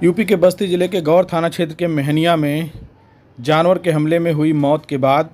UP के बस्ती जिले के गौर थाना क्षेत्र के मेहनिया में जानवर के हमले में हुई मौत के बाद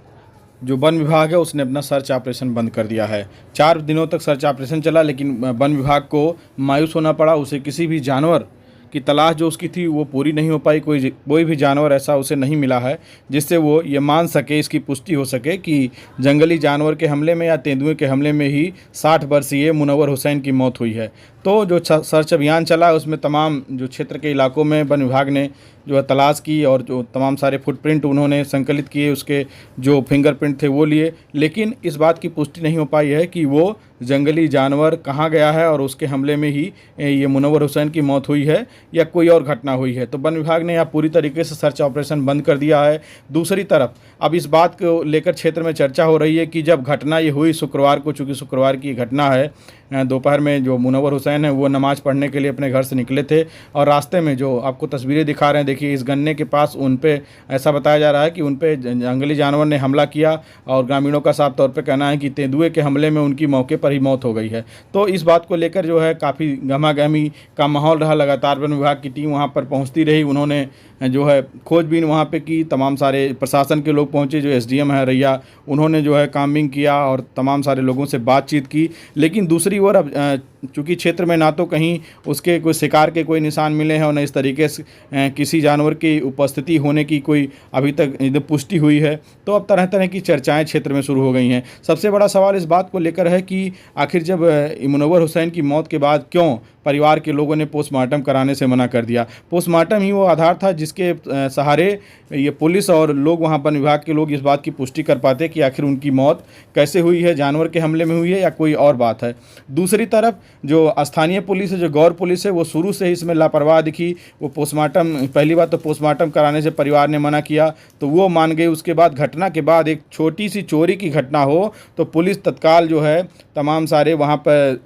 जो वन विभाग है उसने अपना सर्च ऑपरेशन बंद कर दिया है। 4 दिनों तक सर्च ऑपरेशन चला, लेकिन वन विभाग को मायूस होना पड़ा। उसे किसी भी जानवर की तलाश जो उसकी थी वो पूरी नहीं हो पाई। कोई भी जानवर ऐसा उसे नहीं मिला है जिससे वो ये मान सके, इसकी पुष्टि हो सके कि जंगली जानवर के हमले में या तेंदुए के हमले में ही 60 वर्षीय मुनव्वर हुसैन की मौत हुई है। तो जो सर्च अभियान चला उसमें तमाम जो क्षेत्र के इलाकों में वन विभाग ने जो है तलाश की और जो तमाम सारे फुटप्रिंट उन्होंने संकलित किए, उसके जो फिंगरप्रिंट थे वो लिए, लेकिन इस बात की पुष्टि नहीं हो पाई है कि वो जंगली जानवर कहाँ गया है और उसके हमले में ही ये मुनव्वर हुसैन की मौत हुई है या कोई और घटना हुई है। तो वन विभाग ने यहाँ पूरी तरीके से सर्च ऑपरेशन बंद कर दिया है। दूसरी तरफ अब इस बात को लेकर क्षेत्र में चर्चा हो रही है कि जब घटना ये हुई शुक्रवार को, चूँकि शुक्रवार की घटना है, दोपहर में जो मुनव्वर हुसैन है वो नमाज़ पढ़ने के लिए अपने घर से निकले थे और रास्ते में जो आपको तस्वीरें दिखा रहे हैं, देखिए इस गन्ने के पास उन पे ऐसा बताया जा रहा है कि उन पे जंगली जानवर ने हमला किया और ग्रामीणों का साफ तौर पे कहना है कि तेंदुए के हमले में उनकी मौके पर ही मौत हो गई है। तो इस बात को लेकर जो है काफ़ी गहमा-गहमी का माहौल रहा। लगातार वन विभाग की टीम वहाँ पर पहुँचती रही, उन्होंने जो है खोजबीन वहाँ पे की, तमाम सारे प्रशासन के लोग पहुँचे, जो एसडीएम है रैया, उन्होंने जो है काम्बिंग किया और तमाम सारे लोगों से बातचीत की। लेकिन दूसरी ओर अब चूँकि क्षेत्र में ना तो कहीं उसके कोई शिकार के कोई निशान मिले हैं और न इस तरीके से किसी जानवर की उपस्थिति होने की कोई अभी तक पुष्टि हुई है, तो अब तरह तरह की चर्चाएं क्षेत्र में शुरू हो गई हैं। सबसे बड़ा सवाल इस बात को लेकर है कि आखिर जब मुनव्वर हुसैन की मौत के बाद क्यों परिवार के लोगों ने पोस्टमार्टम कराने से मना कर दिया। पोस्टमार्टम ही वो आधार था जिसके सहारे ये पुलिस और लोग, वहाँ वन विभाग के लोग इस बात की पुष्टि कर पाते कि आखिर उनकी मौत कैसे हुई है, जानवर के हमले में हुई है या कोई और बात है। दूसरी तरफ जो स्थानीय पुलिस है, जो गौर पुलिस है, वो शुरू से ही इसमें लापरवाह दिखी। वो पोस्टमार्टम, पहली बात तो पोस्टमार्टम कराने से परिवार ने मना किया तो वो मान गई। उसके बाद घटना के बाद एक छोटी सी चोरी की घटना हो तो पुलिस तत्काल जो है तमाम सारे वहाँ पर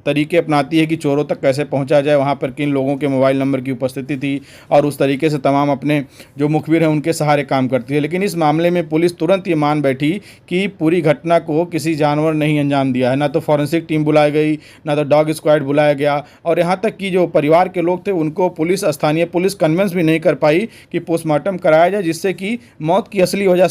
तरीके अपनाती है कि चोरों तक कैसे पहुंचा जाए, वहां पर किन लोगों के मोबाइल नंबर की उपस्थिति थी, और उस तरीके से तमाम अपने जो मुखबिर हैं उनके सहारे काम करती है। लेकिन इस मामले में पुलिस तुरंत ये मान बैठी कि पूरी घटना को किसी जानवर ने ही अंजाम दिया है। ना तो फॉरेंसिक टीम बुलाई गई, ना तो डॉग स्क्वाड बुलाया गया, और यहाँ तक कि जो परिवार के लोग थे उनको स्थानीय पुलिस कन्विंस भी नहीं कर पाई कि पोस्टमार्टम कराया जाए, जिससे कि मौत की असली वजह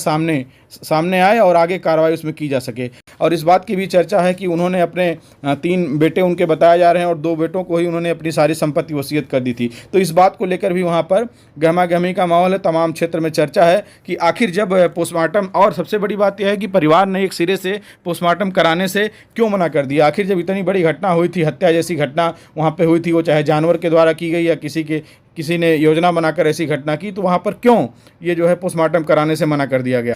सामने आए और आगे कार्रवाई उसमें की जा सके। और इस बात की भी चर्चा है कि उन्होंने अपने 3 बेटे उनके बताए जा रहे हैं और 2 बेटों को ही उन्होंने अपनी सारी संपत्ति वसीयत कर दी थी। तो इस बात को लेकर भी वहाँ पर गहमा गहमी का माहौल है। तमाम क्षेत्र में चर्चा है कि आखिर जब पोस्टमार्टम, और सबसे बड़ी बात यह है कि परिवार ने एक सिरे से पोस्टमार्टम कराने से क्यों मना कर दिया। आखिर जब इतनी बड़ी घटना हुई थी, हत्या जैसी घटना वहाँ पर हुई थी, वो चाहे जानवर के द्वारा की गई या किसी ने योजना बनाकर ऐसी घटना की, तो वहाँ पर क्यों ये जो है पोस्टमार्टम कराने से मना कर दिया गया।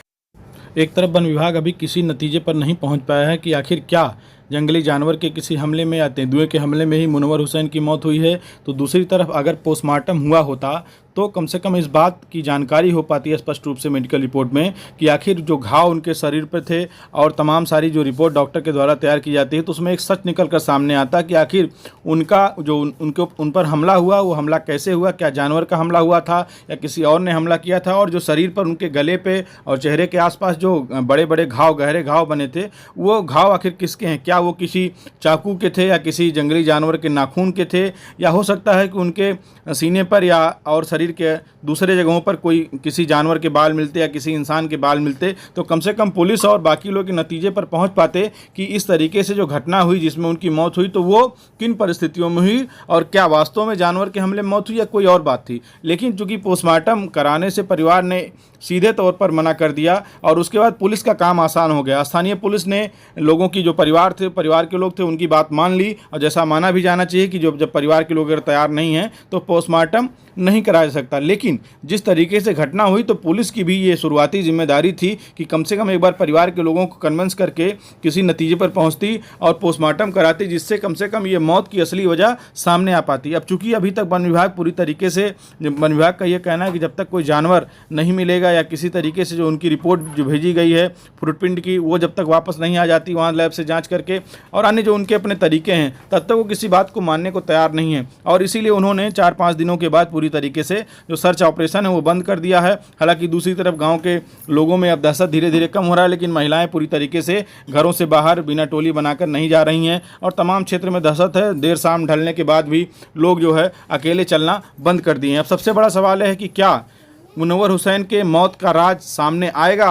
एक तरफ वन विभाग अभी किसी नतीजे पर नहीं पहुंच पाया है कि आखिर क्या जंगली जानवर के किसी हमले में या तेंदुए के हमले में ही मुनव्वर हुसैन की मौत हुई है, तो दूसरी तरफ अगर पोस्टमार्टम हुआ होता तो कम से कम इस बात की जानकारी हो पाती है स्पष्ट रूप से मेडिकल रिपोर्ट में कि आखिर जो घाव उनके शरीर पर थे और तमाम सारी जो रिपोर्ट डॉक्टर के द्वारा तैयार की जाती है, तो उसमें एक सच निकल कर सामने आता कि आखिर उनका जो उन पर हमला हुआ वो हमला कैसे हुआ, क्या जानवर का हमला हुआ था या किसी और ने हमला किया था, और जो शरीर पर उनके गले पे और चेहरे के आसपास जो बड़े बड़े घाव, गहरे घाव बने थे, वो घाव आखिर किसके हैं। क्या वो किसी चाकू के थे या किसी जंगली जानवर के नाखून के थे, या हो सकता है कि उनके सीने पर या और शरीर के दूसरे जगहों पर कोई किसी जानवर के बाल मिलते या किसी इंसान के बाल मिलते, तो कम से कम पुलिस और बाकी लोग के नतीजे पर पहुंच पाते कि इस तरीके से जो घटना हुई जिसमें उनकी मौत हुई तो वो किन परिस्थितियों में हुई और क्या वास्तव में जानवर के हमले में मौत हुई या कोई और बात थी। लेकिन चूंकि पोस्टमार्टम कराने से परिवार ने सीधे तौर पर मना कर दिया और उसके बाद पुलिस का काम आसान हो गया। स्थानीय पुलिस ने लोगों की, जो परिवार के लोग थे, उनकी बात मान ली, और जैसा माना भी जाना चाहिए कि जब परिवार के लोग अगर तैयार नहीं हैं तो पोस्टमार्टम नहीं कराया जा सकता। लेकिन जिस तरीके से घटना हुई तो पुलिस की भी ये शुरुआती जिम्मेदारी थी कि कम से कम एक बार परिवार के लोगों को कन्विंस करके किसी नतीजे पर पहुंचती और पोस्टमार्टम कराती, जिससे कम से कम ये मौत की असली वजह सामने आ पाती। अब चूंकि अभी तक वन विभाग पूरी तरीके से, वन विभाग का ये कहना है कि जब तक कोई जानवर नहीं मिलेगा या किसी तरीके से जो उनकी रिपोर्ट जो भेजी गई है फुटप्रिंट की, वो जब तक वापस नहीं आ जाती वहाँ लैब से जाँच करके, के और अन्य जो उनके अपने तरीके हैं, तब तक वो किसी बात को मानने को तैयार नहीं है और इसीलिए उन्होंने 4-5 दिनों के बाद पूरी तरीके से जो सर्च ऑपरेशन है वो बंद कर दिया है। हालांकि दूसरी तरफ गांव के लोगों में अब दहशत धीरे धीरे कम हो रहा है, लेकिन महिलाएं पूरी तरीके से घरों से बाहर बिना टोली बनाकर नहीं जा रही हैं और तमाम क्षेत्र में दहशत है। देर शाम ढलने के बाद भी लोग जो है अकेले चलना बंद कर दिए हैं। अब सबसे बड़ा सवाल है कि क्या मुनव्वर हुसैन के मौत का राज सामने आएगा?